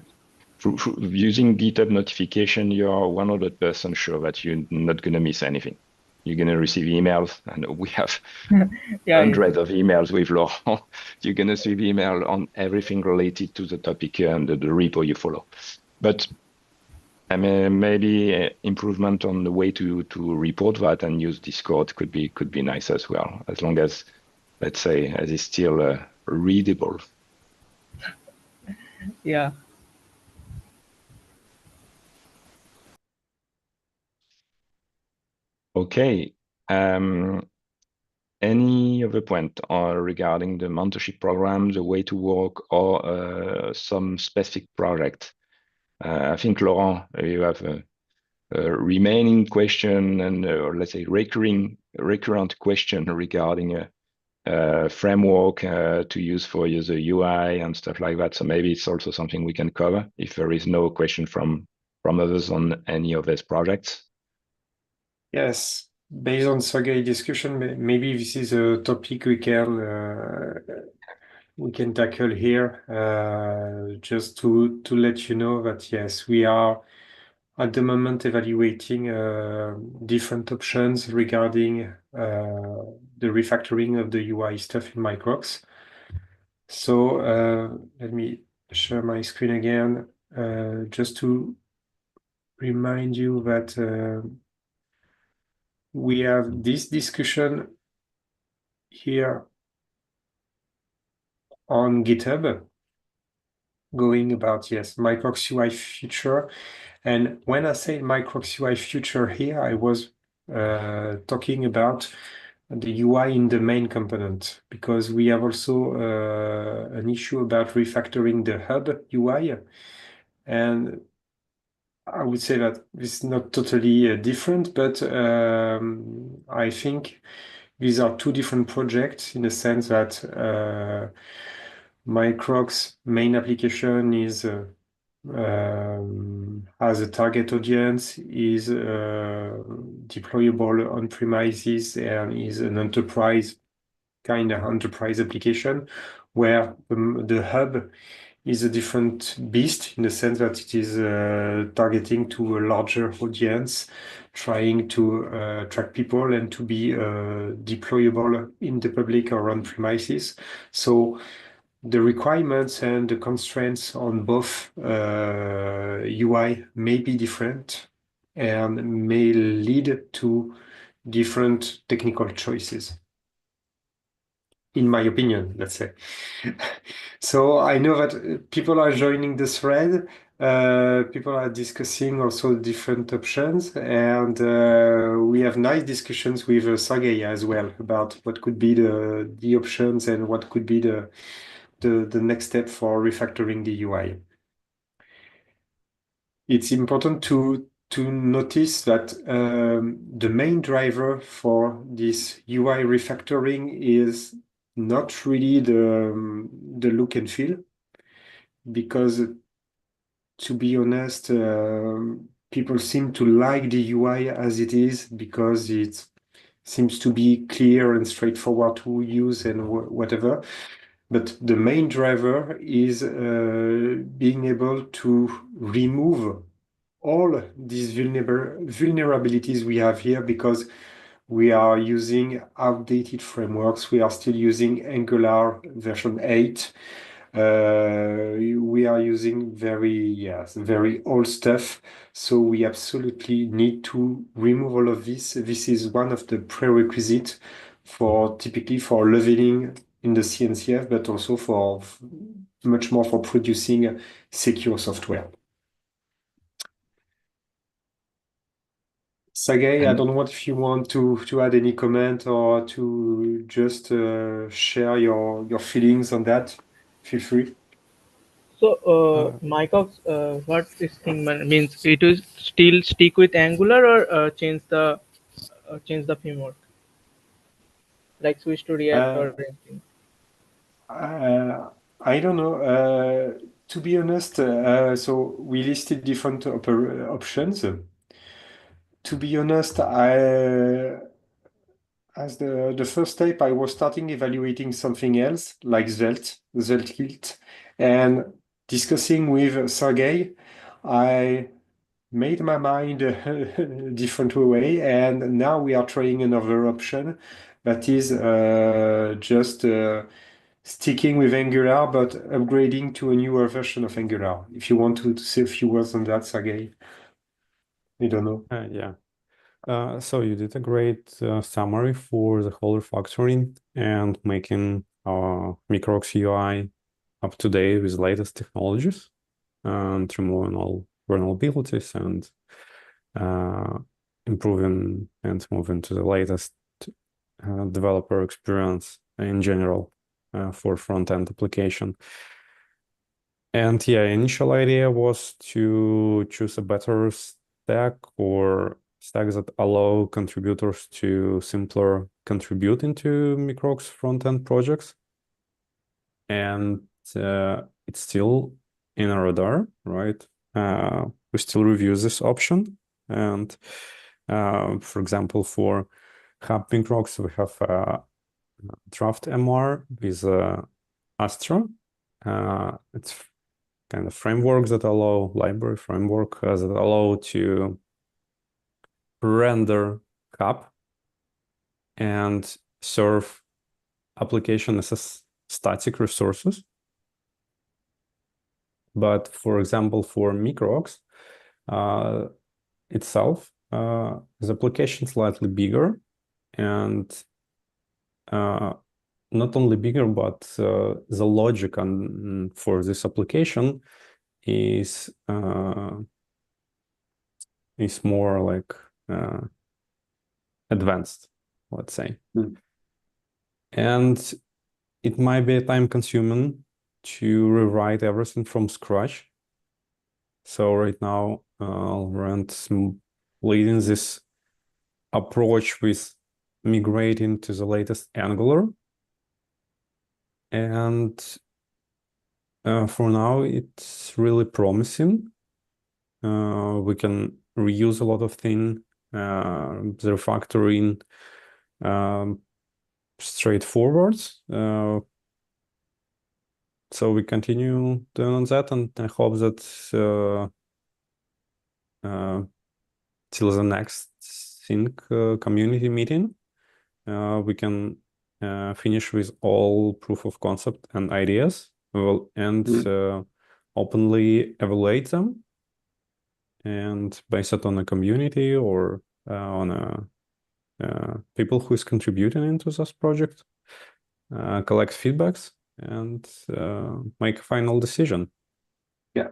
sense. Using GitHub notification, you're 100% sure that you're not going to miss anything. You're going to receive emails, and we have Yeah, yes. hundreds of emails with Laurent. You're going to receive email on everything related to the topic and the repo you follow. But I mean, maybe improvement on the way to report that and use Discord could be nice as well, as long as, let's say, as it's still readable. Yeah. Okay. Any other point regarding the mentorship program, the way to work, or some specific project? I think, Laurent, you have a remaining question and, or let's say, recurrent question regarding a framework to use for user UI and stuff like that. So maybe it's also something we can cover if there is no question from others on any of these projects. Yes, based on Sergey discussion, maybe this is a topic we can tackle here. Just to let you know that yes, we are at the moment evaluating different options regarding the refactoring of the UI stuff in Microcks. So let me share my screen again, just to remind you that we have this discussion here on GitHub going about, yes, Microcks UI future. And when I say Microcks UI future here, I was talking about the UI in the main component, because we have also an issue about refactoring the hub UI. And I would say that this is not totally different, but I think these are two different projects in the sense that Microcks main application is has a target audience, is deployable on premises, and is an enterprise application, where the hub is a different beast in the sense that it is targeting to a larger audience, trying to attract people and to be deployable in the public or on premises. So the requirements and the constraints on both UI may be different and may lead to different technical choices, in my opinion, let's say. So I know that people are joining the thread. People are discussing also different options, and we have nice discussions with Sergey as well about what could be the options and what could be the next step for refactoring the UI. It's important to notice that the main driver for this UI refactoring is not really the look and feel, because to be honest, people seem to like the UI as it is because it seems to be clear and straightforward to use and whatever. But the main driver is being able to remove all these vulnerabilities we have here, because we are using outdated frameworks. We are still using Angular version 8. We are using very old stuff. So we absolutely need to remove all of this. This is one of the prerequisites for typically for leveling in the CNCF, but also for much more for producing secure software. Sergey, I don't know if you want to add any comment or to just share your feelings on that. feel free. So, Microcks, what this thing means? It is still stick with Angular or change the framework, like switch to React Uh, or anything. I don't know. To be honest, so we listed different options. To be honest, as the first step, I was starting evaluating something else like Svelte, and discussing with Sergey, I made my mind a different way, and now we are trying another option that is just sticking with Angular but upgrading to a newer version of Angular. If you want to say a few words on that, Sergey, I don't know. Yeah. So you did a great summary for the whole refactoring and making our Microcks UI up to date with latest technologies and removing all vulnerabilities and improving and moving to the latest developer experience in general for front-end application. And yeah, initial idea was to choose a better stack or stacks that allow contributors to simpler contribute into Microcks front-end projects. And it's still in our radar, right? We still review this option. And for example, for Hub Microcks, we have a draft MR with Astra. It's kind of framework that allow library framework that allow to render Hub and serve application as a static resources. But for example, for Microcks itself, the application slightly bigger and not only bigger, but the logic for this application is more like advanced, let's say. And it might be time consuming to rewrite everything from scratch. So right now, Laurent leading this approach with migrating to the latest Angular. And for now, it's really promising. We can reuse a lot of things. The refactoring straightforward. So we continue doing on that, and I hope that till the next Sync community meeting, we can finish with all proof of concept and ideas, and openly evaluate them, and base it on a community or on a people who is contributing into this project, collect feedbacks, and make a final decision. Yeah.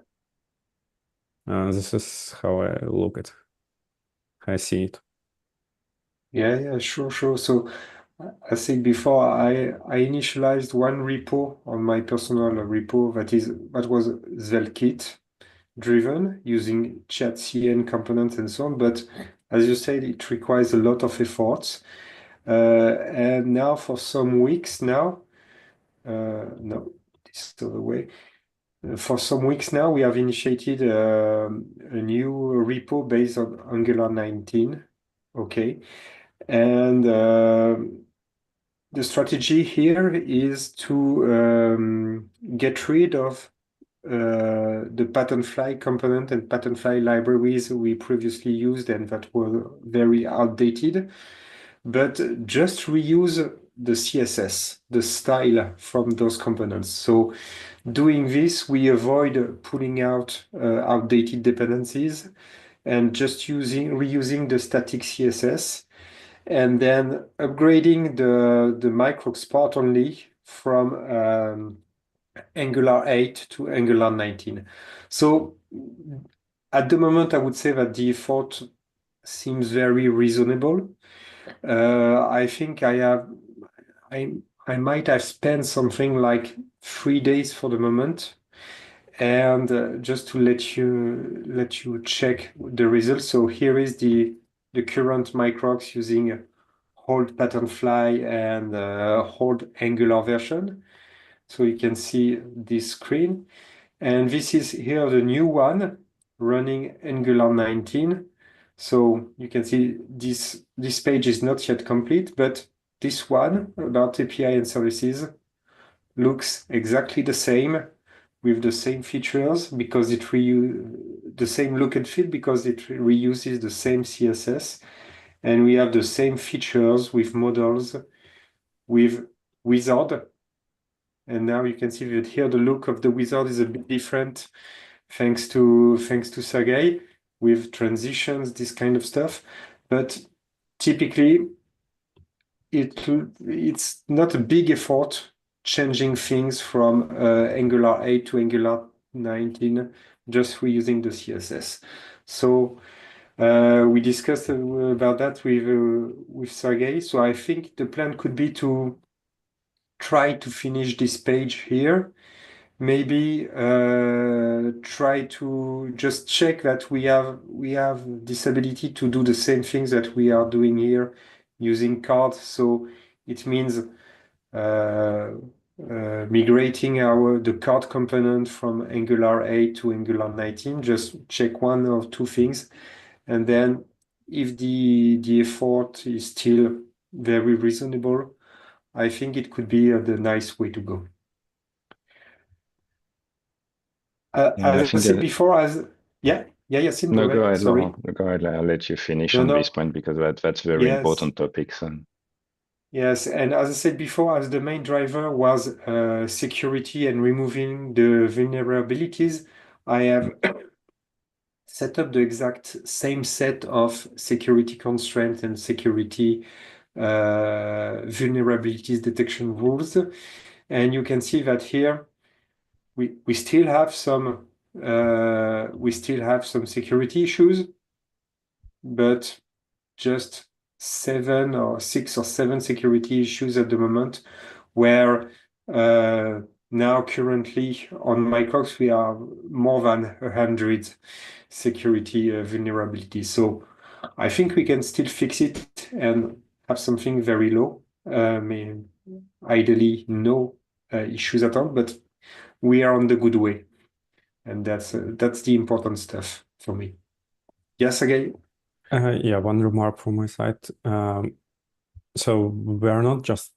This is how I look at, I see it. Yeah, sure. So I said before, I initialized one repo on my personal repo that was Zelkit driven using chat-cn components and so on. But as you said, it requires a lot of efforts. And now for some weeks now, no, this other way. For some weeks now, we have initiated a new repo based on Angular 19. Okay. And the strategy here is to get rid of the Patternfly component and Patternfly libraries we previously used and that were very outdated, but just reuse the CSS, the style from those components. So doing this, we avoid pulling out outdated dependencies and just reusing the static CSS, and then upgrading the Microcks part only from Angular 8 to Angular 19. So at the moment, I would say that the effort seems very reasonable. I think I might have spent something like 3 days for the moment. And just to let you check the results. So here is the current Microcks using hold Patternfly and hold Angular version. So you can see this screen. And this is here the new one running Angular 19. So you can see this page is not yet complete, but this one about API and services looks exactly the same with the same features because it the same look and feel because it reuses the same CSS, and we have the same features with models with wizard. And now you can see that here the look of the wizard is a bit different thanks to Sergey with transitions, this kind of stuff. But typically it's not a big effort changing things from Angular 8 to Angular 19 just reusing the CSS. So we discussed about that with Sergey. So I think the plan could be to try to finish this page here. Maybe try to just check that we have this ability to do the same things that we are doing here using cards. So it means migrating the card component from Angular 8 to Angular 19. Just check one or two things, and then if the effort is still very reasonable, I think it could be the nice way to go. I As I think said before, Sim, no, go go ahead. ahead, Sorry. Laurent. Go ahead. I'll let you finish No, on no. this point because that's very Yes. important topics. And Yes, and as I said before, as the main driver was security and removing the vulnerabilities, I have set up the exact same set of security constraints and security vulnerabilities detection rules. And you can see that here we still have some security issues, but just 7 or 6 or 7 security issues at the moment, where now currently on Microcks we are more than 100 security vulnerabilities. So I think we can still fix it and have something very low. Ideally, no issues at all, but we are on the good way, and that's the important stuff for me. Yes, again. Yeah, one remark from my side. So we're not just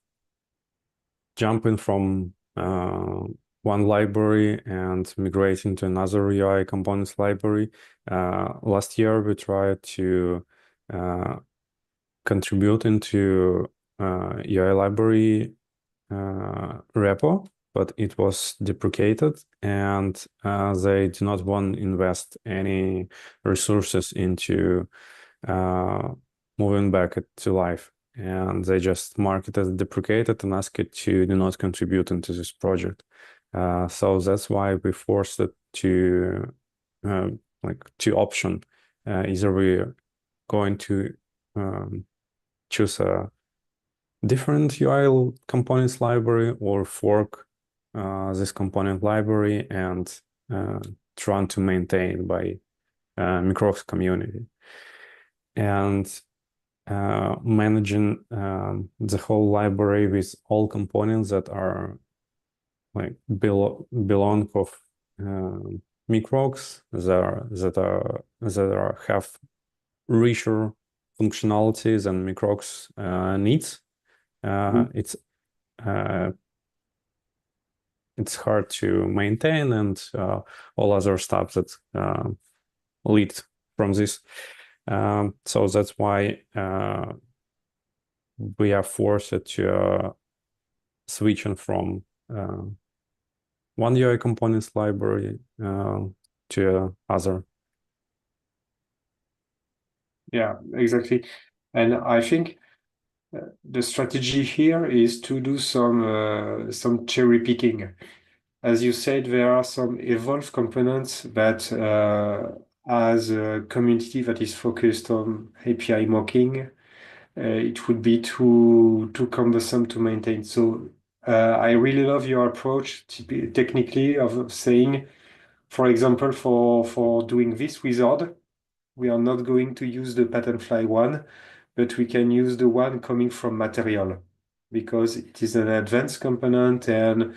jumping from one library and migrating to another UI components library. Last year, we tried to contribute into UI library repo, but it was deprecated, and they do not want to invest any resources into moving back it to life. And they just mark it as deprecated and ask it to do not contribute into this project. So that's why we forced it to like two options. Either we're going to choose a different UI components library or fork this component library and try to maintain by Microcks community. And managing the whole library with all components that are like belong of Microcks that have richer functionalities and Microcks needs. It's hard to maintain, and all other stuff that lead from this. So that's why we are forced to switching from one UI components library to other. Yeah, exactly. And I think the strategy here is to do some cherry picking. As you said, there are some evolved components that as a community that is focused on API mocking, it would be too cumbersome to maintain. So I really love your approach technically of saying, for example, for doing this wizard, we are not going to use the pattern fly one, but we can use the one coming from material because it is an advanced component and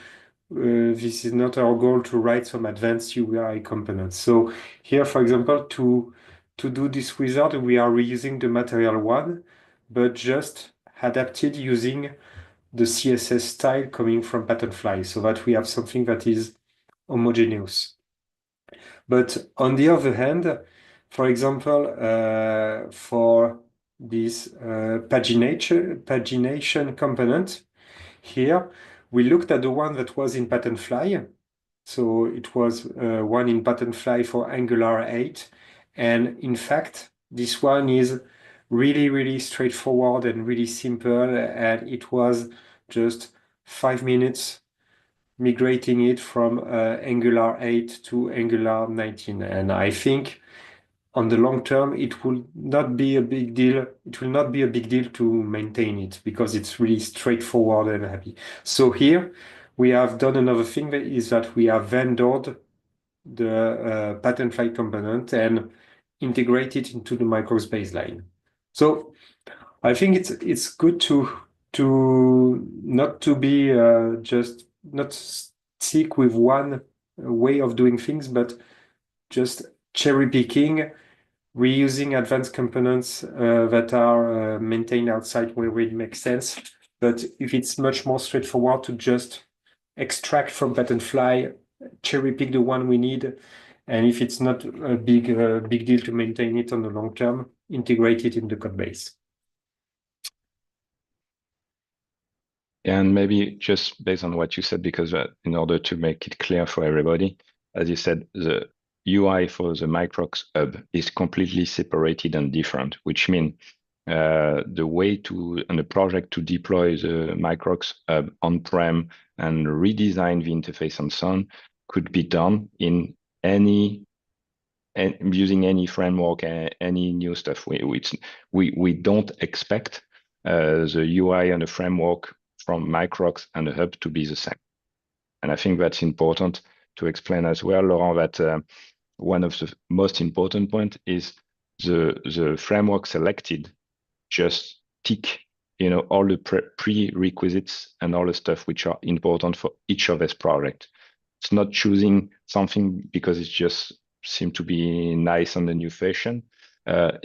this is not our goal to write some advanced UI components. So here, for example, to do this wizard, we are reusing the material one, but just adapted using the CSS style coming from Patternfly so that we have something that is homogeneous. But on the other hand, for example, for this pagination component, here we looked at the one that was in Patternfly. So it was one in Patternfly for Angular 8. And in fact, this one is really, really straightforward and really simple. And it was just 5 minutes migrating it from Angular 8 to Angular 19. And I think on the long term, it will not be a big deal. It will not be a big deal to maintain it because it's really straightforward and happy. So here we have done another thing that is that we have vendored the Patternfly component and integrate it into the Microcks baseline. So I think it's good to not to be just not stick with one way of doing things, but just cherry picking, reusing advanced components that are maintained outside where it makes sense. But if it's much more straightforward to just extract from Patternfly, cherry pick the one we need, and if it's not a big deal to maintain it on the long term, integrate it in the code base. And maybe just based on what you said, because in order to make it clear for everybody, as you said, the UI for the Microcks hub is completely separated and different, which means the way to and the project to deploy the Microcks hub on-prem and redesign the interface and so on could be done in any and using any framework, any new stuff. We don't expect the UI and the framework from Microcks and the hub to be the same. And I think that's important to explain as well, Laurent, that one of the most important point is the framework selected just tick all the prerequisites and all the stuff which are important for each of this project. It's not choosing something because it just seemed to be nice on the new fashion. Are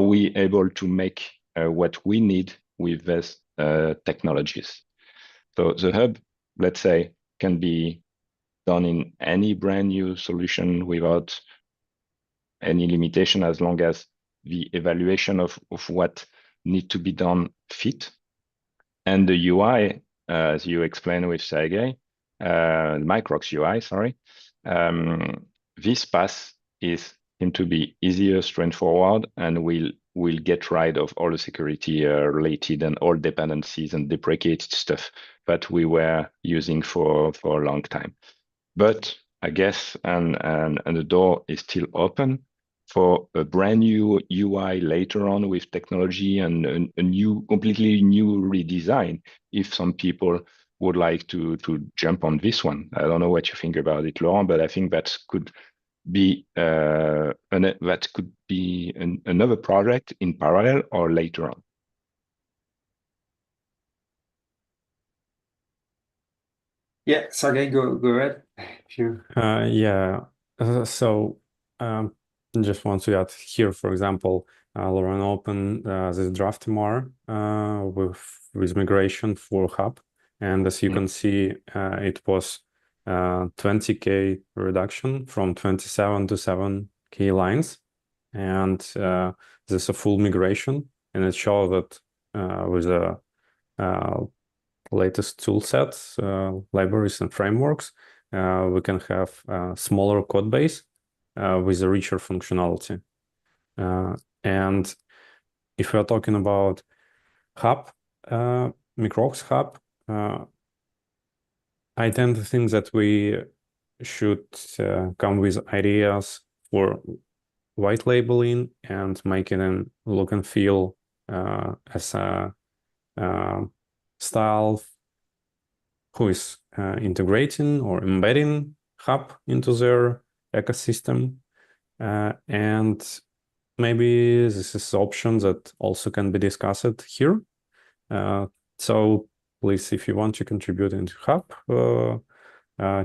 we able to make what we need with these technologies? So the hub, let's say, can be done in any brand new solution without any limitation, as long as the evaluation of what need to be done fit. And the UI, as you explained with Sergey, Microcks UI, sorry, this path is seem to be easier, straightforward, and will get rid of all the security related and all dependencies and deprecated stuff that we were using for a long time. But I guess and the door is still open for a brand new UI later on with technology and a new, completely new redesign. If some people would like to jump on this one, I don't know what you think about it, Laurent, but I think that could be another project in parallel or later on. Yeah, Sergey, go ahead. Yeah. So just want to add here, for example, Lauren opened this draft MR with migration for hub, and as you can see, it was 20K reduction from 27 to 7K lines, and there's a full migration, and it shows that with the latest tool sets, libraries and frameworks, we can have a smaller code base with a richer functionality. And if we're talking about hub, Microcks hub, I tend to think that we should come with ideas for white labeling and making it look and feel as a style who is integrating or embedding Hub into their ecosystem. And maybe this is option that also can be discussed here. So please, if you want to contribute into Hub,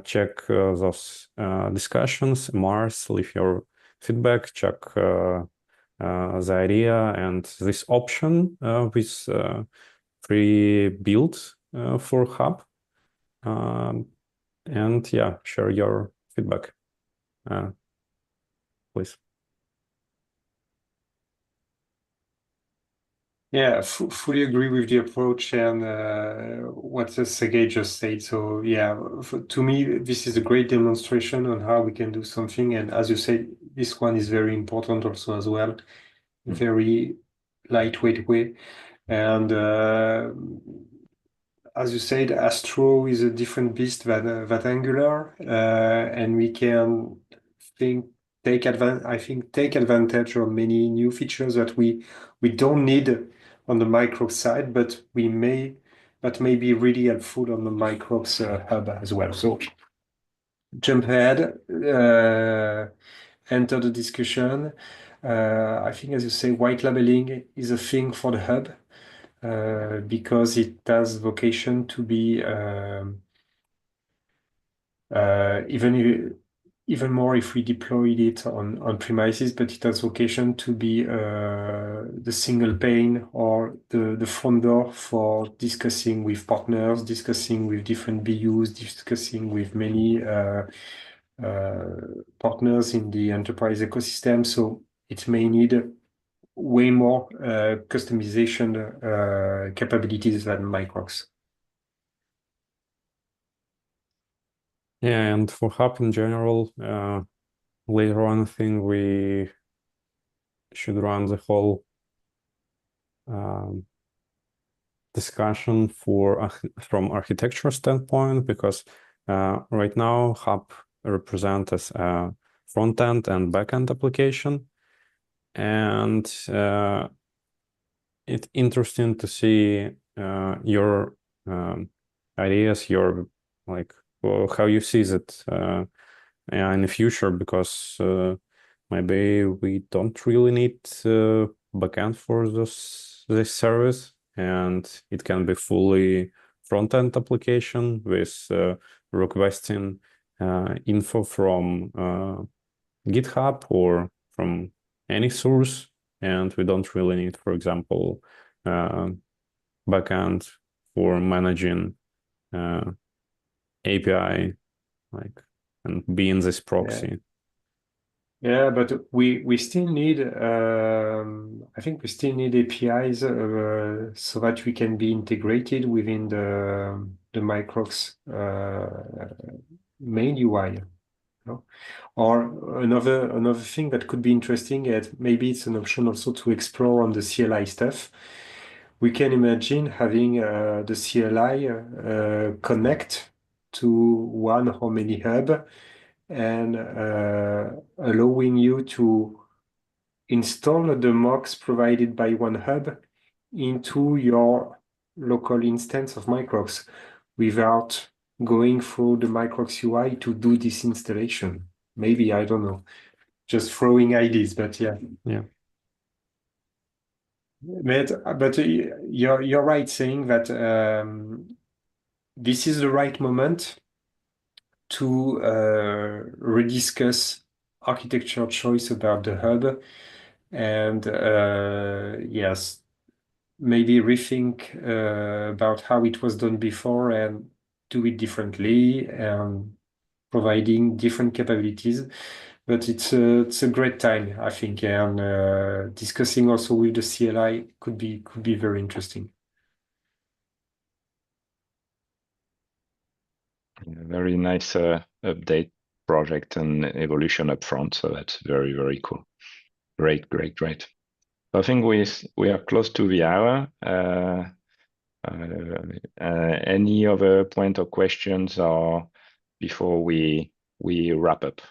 check those discussions, Mars, leave your feedback, check the idea and this option with free build for Hub. And yeah, share your feedback, please. Yeah, fully agree with the approach and what Sergey just said. So yeah, to me, this is a great demonstration on how we can do something. And as you said, this one is very important also as well, very lightweight way. And as you said, Astro is a different beast than Angular, and we can take advantage of many new features that we don't need on the Microcks side, but may be really helpful on the Microcks hub as well. So jump ahead, enter the discussion. I think, as you say, white labeling is a thing for the hub. Because it has vocation to be even more if we deployed it on premises, but it has vocation to be the single pane or the front door for discussing with partners, discussing with different BUs, discussing with many partners in the enterprise ecosystem. So it may need way more customization capabilities than Microcks. Yeah, and for Hub in general, later on, I think we should run the whole discussion from architecture standpoint, because right now Hub represents as a front-end and back-end application. And it's interesting to see your ideas, your how you see it in the future, because maybe we don't really need backend for this service, and it can be fully front-end application with requesting info from GitHub or from any source, and we don't really need, for example, backend for managing API, and being this proxy. Yeah, but we still need I think we still need APIs so that we can be integrated within the Microcks main UI. No? Or another thing that could be interesting, and maybe it's an option also to explore on the CLI stuff. We can imagine having the CLI connect to one or many hub and allowing you to install the mocks provided by one hub into your local instance of Microcks without going through the Microcks UI to do this installation. Maybe, I don't know, just throwing ideas, but yeah. Yeah. But you're right saying that this is the right moment to rediscuss architecture choice about the hub, and yes, maybe rethink about how it was done before and do it differently, and providing different capabilities. But it's a great time, I think, and discussing also with the CLI could be very interesting. Very nice update project and evolution up front. So that's very, very cool. Great. I think we are close to the hour. Any other point or questions or before we wrap up?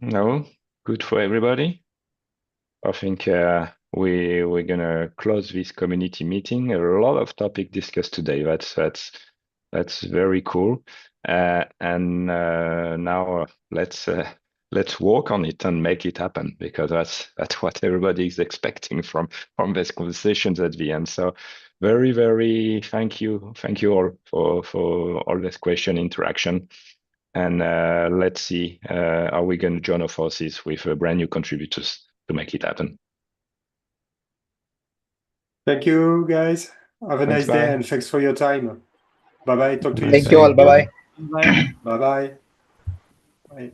No? Good for everybody? I think we're gonna close this community meeting. A lot of topic discussed today. That's very cool. And now let's work on it and make it happen, because that's what everybody is expecting from these conversations at the end. So very thank you all for all this question interaction. And let's see, are we going to join our forces with brand new contributors to make it happen? Thank you, guys. Have a Thanks, nice day, bye. and thanks for your time. Bye bye. Talk to you Nice Thank you soon. all. Bye bye. Bye. Bye bye. Bye.